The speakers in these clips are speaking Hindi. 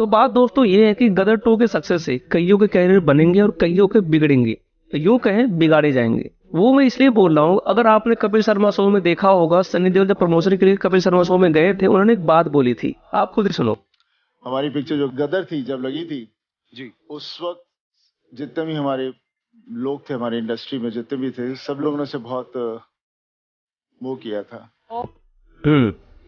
तो बात दोस्तों ये है कि गदर 2 के सक्सेस से कईयों के कैरियर बनेंगे और कईयों के बिगड़ेंगे, यूं कहें बिगाड़े जाएंगे। वो मैं इसलिए बोल रहा हूँ, अगर आपने कपिल शर्मा शो में देखा होगा, सनी देओल जब प्रमोशन के लिए कपिल शर्मा शो में गए थे, उन्होंने एक बात बोली थी, आप खुद ही सुनो। हमारी पिक्चर जो गदर थी जब लगी थी जी, उस वक्त जितने भी हमारे लोग थे, हमारे इंडस्ट्री में जितने भी थे, सब लोगों ने से बहुत वो किया था।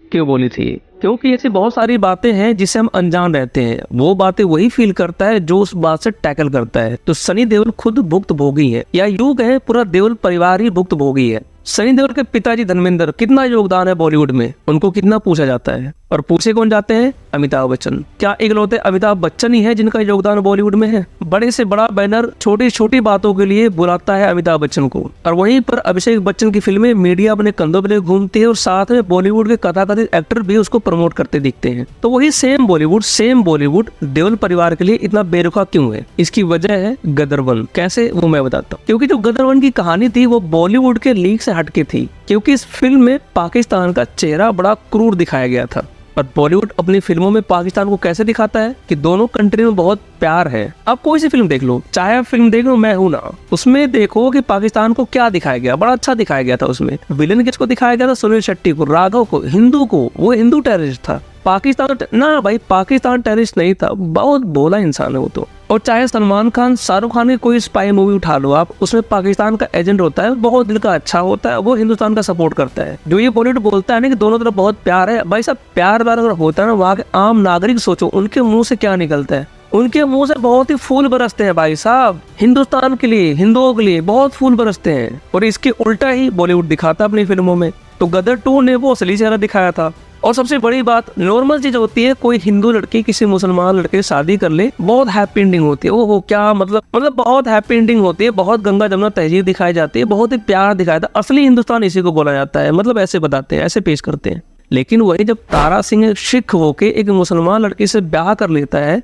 क्यों बोली थी? क्योंकि ऐसी बहुत सारी बातें हैं जिसे हम अनजान रहते हैं। वो बातें वही फील करता है जो उस बात से टैकल करता है। तो सनी देओल खुद भुक्तभोगी है, या यूं कहें पूरा देओल परिवार ही भुक्तभोगी है। सनी देओल के पिताजी धर्मेंद्र, कितना योगदान है बॉलीवुड में, उनको कितना पूछा जाता है, और पूछे कौन जाते हैं? अमिताभ बच्चन। क्या इकलौते अमिताभ बच्चन ही है जिनका योगदान बॉलीवुड में है? बड़े से बड़ा बैनर छोटी छोटी बातों के लिए बुलाता है अमिताभ बच्चन को, और वहीं पर अभिषेक बच्चन की फिल्में मीडिया अपने कंधों पर घूमती है और साथ में बॉलीवुड के कथाकथित एक्टर भी उसको प्रमोट करते दिखते हैं। तो वही सेम बॉलीवुड देओल परिवार के लिए इतना बेरुखा क्यों है? इसकी वजह है गदर 1। कैसे, वो मैं बताता हूँ। क्योंकि जो गदर 1 की कहानी थी वो बॉलीवुड के लीक से हटके थी, क्योंकि इस फिल्म में पाकिस्तान का चेहरा बड़ा क्रूर दिखाया गया था। और बॉलीवुड अपनी फिल्मों में पाकिस्तान को कैसे दिखाता है कि दोनों कंट्री में बहुत प्यार है। आप कोई सी फिल्म देख लो, चाहे आप फिल्म देख लो मैं हूं ना, उसमें देखो कि पाकिस्तान को क्या दिखाया गया, बड़ा अच्छा दिखाया गया था। उसमें विलेन किसको दिखाया गया था? सुनील शेट्टी को, राघव को, हिंदू को। वो हिंदू टेररिस्ट था। पाकिस्तान ना भाई, पाकिस्तान टेररिस्ट नहीं था, बहुत भोला इंसान है वो तो। और चाहे सलमान खान, शाहरुख खान की कोई स्पाई मूवी उठा लो आप, उसमें पाकिस्तान का एजेंट होता है, बहुत दिल का अच्छा होता है, वो हिंदुस्तान का सपोर्ट करता है। जो ये बॉलीवुड बोलता है ना कि दोनों तरफ बहुत प्यार है, भाई साहब प्यार अगर होता है ना, वहाँ के आम नागरिक सोचो उनके मुंह से क्या निकलता है। उनके मुंह से बहुत ही फूल बरसते हैं भाई साहब, हिंदुस्तान के लिए, हिंदुओं के लिए बहुत फूल बरसते हैं। और इसके उल्टा ही बॉलीवुड दिखाता अपनी फिल्मों में। तो गदर 2 ने वो असली चेहरा दिखाया था। और सबसे बड़ी बात, नॉर्मल चीज होती है, कोई हिंदू लड़की किसी मुसलमान लड़के से शादी कर ले, बहुत हैप्पी एंडिंग होती है। ओहो क्या मतलब बहुत हैप्पी एंडिंग होती है, बहुत गंगा जमुना तहजीब दिखाई जाती है, बहुत ही प्यार दिखाया था। असली हिंदुस्तान इसी को बोला जाता है, मतलब ऐसे बताते हैं, ऐसे पेश करते हैं। लेकिन वही जब तारा सिंह सिख होके एक मुसलमान लड़की से ब्याह कर लेता है,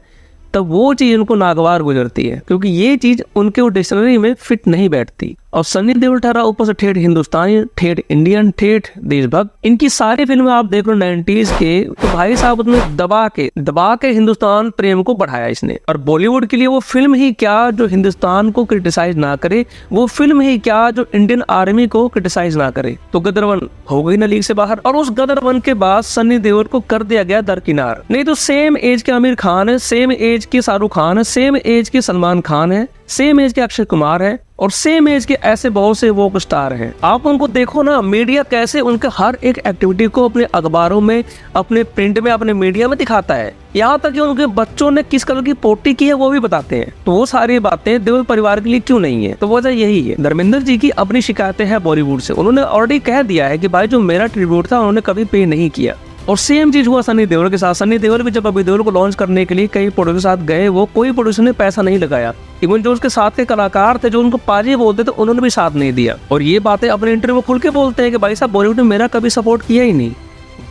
तब वो चीज उनको नागवार गुजरती है, क्योंकि ये चीज उनके वो डिक्शनरी में फिट नहीं बैठती। और सनी देओल ठहरा ऊपर से ठेठ हिंदुस्तानी, ठेठ इंडियन, ठेठ देशभक्त। इनकी सारी फिल्में आप देख लो 90s के, तो भाई साहब उसमें दबा के हिंदुस्तान प्रेम को बढ़ाया इसने। और बॉलीवुड के लिए वो फिल्म ही क्या जो हिंदुस्तान को क्रिटिसाइज ना करे, वो फिल्म ही क्या जो इंडियन आर्मी को क्रिटिसाइज ना करे। तो गदर 1 हो गई ना लीग से बाहर। और उस गदर 1 के बाद सनी देओल को कर दिया गया दरकिनार। नहीं तो सेम एज के आमिर खान है, सेम एज के शाहरुख खान है, सेम एज के सलमान खान है, सेम एज के अक्षय कुमार है, और सेम एज के ऐसे बहुत से वॉक स्टार हैं। आप उनको देखो ना, मीडिया कैसे उनके हर एक एक्टिविटी को अपने अखबारों में, अपने प्रिंट में, अपने मीडिया में दिखाता है। यहाँ तक कि उनके बच्चों ने किस कलर की पोटी की है वो भी बताते हैं। तो वो सारी बातें देओल परिवार के लिए क्यों नहीं है? तो वजह यही है, धर्मेंद्र जी की अपनी शिकायतें हैं बॉलीवुड से। उन्होंने ऑलरेडी कह दिया है कि भाई जो मेरा ट्रिब्यूट था उन्होंने कभी पे नहीं किया। और सेम चीज हुआ सनी देओल के साथ। सनी देओल भी जब अभी देओल को लॉन्च करने के लिए कई प्रोड्यूसर के साथ गए, वो कोई प्रोड्यूसर ने पैसा नहीं लगाया। इवन जो उसके साथ के कलाकार थे, जो उनको पाजी बोलते थे, उन्होंने भी साथ नहीं दिया। और ये बातें अपने इंटरव्यू में खुल के बोलते हैं कि भाई साहब बॉलीवुड ने मेरा कभी सपोर्ट किया ही नहीं।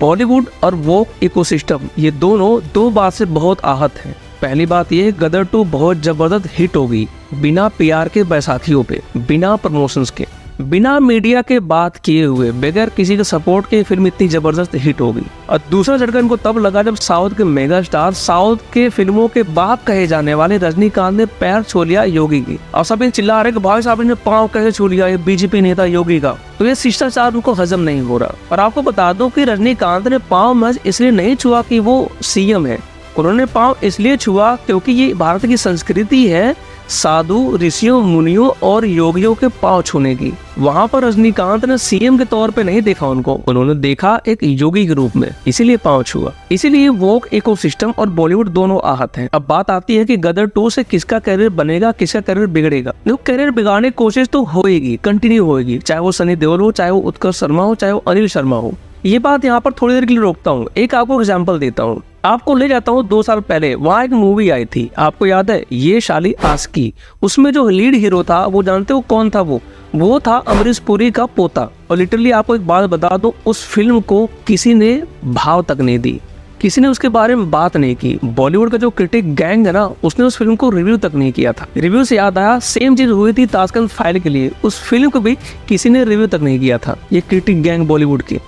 बॉलीवुड और वो इकोसिस्टम, ये दोनों दो बात से बहुत आहत हैं। पहली बात ये, गदर 2 बहुत जबरदस्त हिट होगी, बिना PR के बैसाखियों पे, बिना प्रमोशंस के, बिना मीडिया के बात किए हुए, बगैर किसी के सपोर्ट के फिल्म इतनी जबरदस्त हिट होगी। और दूसरा झटका इनको तब लगा जब साउथ के मेगा स्टार, साउथ के फिल्मों के बाप कहे जाने वाले रजनीकांत ने पैर छू लिया योगी की। और सब चिल्ला रहे कि भाई साहब ने पाँव कैसे छू लिया, ये BJP नेता योगी का। तो ये शिष्टाचार उनको हजम नहीं हो रहा। और आपको बता दूं कि रजनीकांत ने पाँव महज इसलिए नहीं छुआ कि वो CM है, उन्होंने पाँव इसलिए छुआ क्योंकि ये भारत की संस्कृति है साधु, ऋषियों, मुनियों और योगियों के पांव छूने की। वहां पर रजनीकांत ने CM के तौर पे नहीं देखा उनको, उन्होंने देखा एक योगी के रूप में, इसीलिए पांव छुआ। इसीलिए वोक इकोसिस्टम और बॉलीवुड दोनों आहत हैं। अब बात आती है कि गदर 2 से किसका करियर बनेगा, किसका करियर बिगड़ेगा। देखो, करियर बिगाड़ने की कोशिश तो होएगी, कंटिन्यू होएगी, चाहे वो सनी देओल हो, चाहे वो उत्कर्ष शर्मा हो, चाहे वो अनिल शर्मा हो। ये बात यहाँ पर थोड़ी देर के लिए रोकता हूँ, एक आपको एग्जाम्पल देता हूँ। आपको ले जाता हूँ 2 साल पहले, वहाँ एक मूवी आई थी, आपको याद है, ये शाली आस्की। उसमें जो लीड हीरो था, वो जानते हो कौन था? वो था अमरीश पुरी का पोता। और लिटरली आपको एक बात बता दूं, उस फिल्म को किसी ने भाव तक नहीं दी, किसी ने उसके बारे में बात नहीं की। बॉलीवुड का जो क्रिटिक गैंग है ना, उसने उस फिल्म को रिव्यू तक नहीं किया था। रिव्यू से याद आया, सेम चीज हुई थी ताशकंद फाइल के लिए, उस फिल्म को भी किसी ने रिव्यू तक नहीं किया था, ये क्रिटिक गैंग बॉलीवुड की।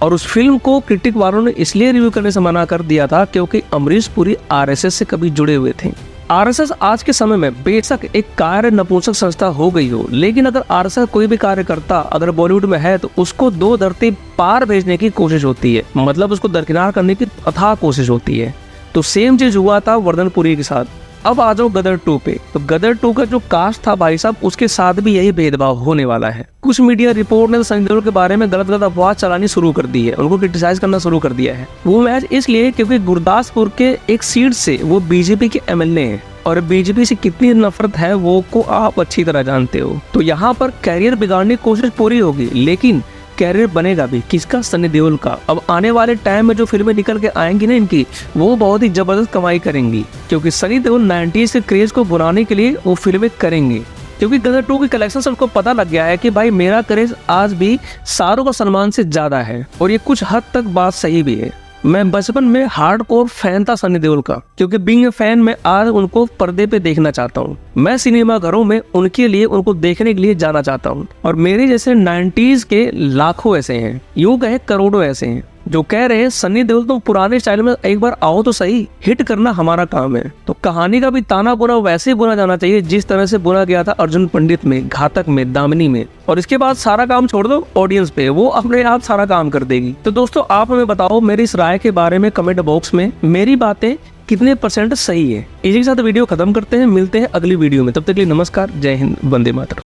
और उस फिल्म को क्रिटिक वालों ने इसलिए रिव्यू करने से मना कर दिया था क्योंकि अमरीश पुरी आरएसएस से कभी जुड़े हुए थे। आरएसएस आज के समय में बेशक एक कार्य नपुंसक संस्था हो गई हो, लेकिन अगर आरएसएस कोई भी कार्यकर्ता अगर बॉलीवुड में है तो उसको 2 धरती पार भेजने की कोशिश होती है, मतलब उसको दरकिनार करने की अथाह कोशिश होती है। तो सेम चीज हुआ था वर्धनपुरी के साथ। अब आ जाओ गदर 2 पे, तो गदर 2 का जो कास्ट था भाई साहब, उसके साथ भी यही भेदभाव होने वाला है। कुछ मीडिया रिपोर्ट ने सनी देओल के बारे में गलत अफवाह चलानी शुरू कर दी है, उनको क्रिटिसाइज करना शुरू कर दिया है। वो मैच इसलिए क्योंकि गुरदासपुर के एक सीट से वो बीजेपी के एमएलए हैं और बीजेपी से कितनी नफरत है वो को आप अच्छी तरह जानते हो। तो यहाँ पर कैरियर बिगाड़ने की कोशिश पूरी होगी, लेकिन कैरियर बनेगा भी किसका? सनी देओल का। अब आने वाले टाइम में जो फिल्में निकल के आएंगी ना इनकी, वो बहुत ही जबरदस्त कमाई करेंगी, क्योंकि सनी देओल 90s के क्रेज को बुलाने के लिए वो फिल्में करेंगे। क्योंकि गदर 2 की कलेक्शन सबको पता लग गया है कि भाई मेरा क्रेज आज भी शाहरुख और सलमान से ज्यादा है, और ये कुछ हद तक बात सही भी है। मैं बचपन में हार्डकोर फैन था सनी देओल का, क्योंकि बीइंग ए फैन मैं आज उनको पर्दे पे देखना चाहता हूँ। मैं सिनेमा घरों में उनके लिए उनको देखने के लिए जाना चाहता हूँ, और मेरे जैसे 90s के लाखों ऐसे हैं, यूं कहे करोड़ों ऐसे हैं जो कह रहे हैं सनी देओल तुम पुराने स्टाइल में एक बार आओ तो सही, हिट करना हमारा काम है। तो कहानी का भी ताना बुना वैसे ही बुना जाना चाहिए जिस तरह से बुना गया था अर्जुन पंडित में, घातक में, दामिनी में, और इसके बाद सारा काम छोड़ दो ऑडियंस पे, वो अपने आप सारा काम कर देगी। तो दोस्तों आप हमें बताओ मेरी इस राय के बारे में कमेंट बॉक्स में, मेरी बातें कितने % सही है। इसी के साथ वीडियो खत्म करते हैं, मिलते हैं अगली वीडियो में, तब तक के लिए नमस्कार, जय हिंद, वंदे मातरम।